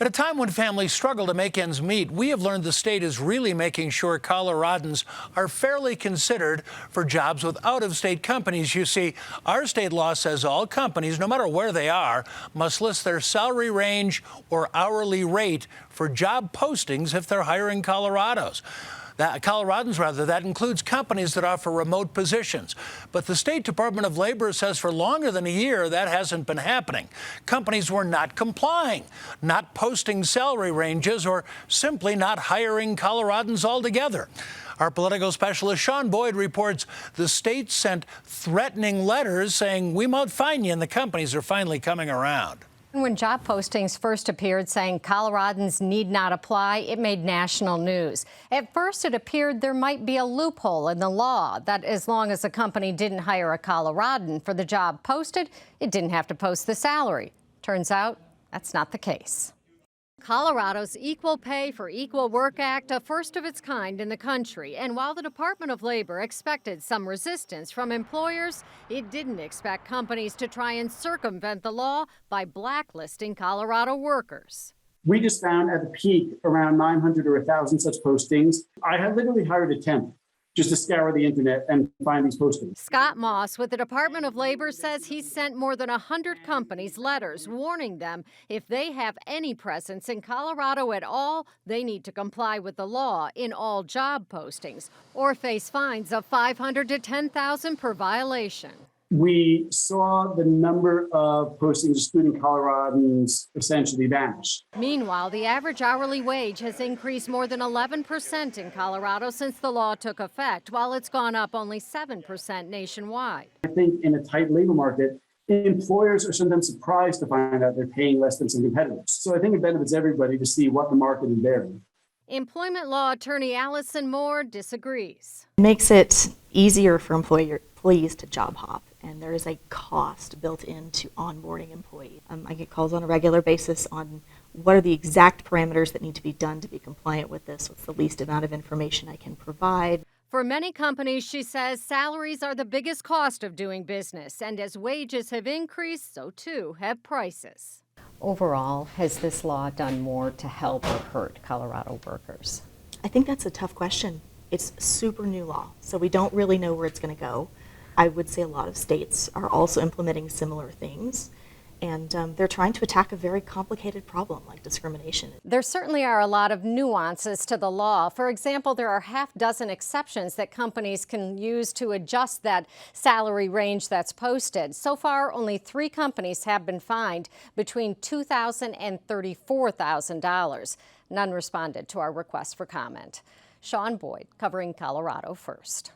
At a time when families struggle to make ends meet, we have learned the state is really making sure Coloradans are fairly considered for jobs with out-of-state companies. You see, our state law says all companies, no matter where they are, must list their salary range or hourly rate for job postings if they're hiring Coloradans. That includes companies that offer remote positions. But the State Department of Labor says for longer than a year, that hasn't been happening. Companies were not complying, not posting salary ranges, or simply not hiring Coloradans altogether. Our political specialist Sean Boyd reports the state sent threatening letters saying, "We might fine you," and the companies are finally coming around. When job postings first appeared saying Coloradans need not apply, it made national news. At first, it appeared there might be a loophole in the law that as long as a company didn't hire a Coloradan for the job posted, it didn't have to post the salary. Turns out that's not the case. Colorado's Equal Pay for Equal Work Act, a first of its kind in the country. And while the Department of Labor expected some resistance from employers, it didn't expect companies to try and circumvent the law by blacklisting Colorado workers. We just found at the peak around 900 or 1,000 such postings. I had literally hired a temp just to scour the internet and find these postings. Scott Moss with the Department of Labor says he's sent more than 100 companies letters warning them if they have any presence in Colorado at all, they need to comply with the law in all job postings or face fines of $500 to $10,000 per violation. We saw the number of postings excluding Coloradans essentially vanish. Meanwhile, the average hourly wage has increased more than 11% in Colorado since the law took effect, while it's gone up only 7% nationwide. I think in a tight labor market, employers are sometimes surprised to find out they're paying less than some competitors. So I think it benefits everybody to see what the market is bearing. Employment law attorney Allison Moore disagrees. It makes it easier for employees to job hop, and there is a cost built into onboarding employees. I get calls on a regular basis on what are the exact parameters that need to be done to be compliant with this, what's the least amount of information I can provide. For many companies, she says, salaries are the biggest cost of doing business, and as wages have increased, so too have prices. Overall, has this law done more to help or hurt Colorado workers? I think that's a tough question. It's super new law, so we don't really know where it's going to go. I would say a lot of states are also implementing similar things, and they're trying to attack a very complicated problem like discrimination. There certainly are a lot of nuances to the law. For example, there are half dozen exceptions that companies can use to adjust that salary range that's posted. So far, only 3 companies have been fined between $2,000 and $34,000. None responded to our request for comment. Sean Boyd, covering Colorado First.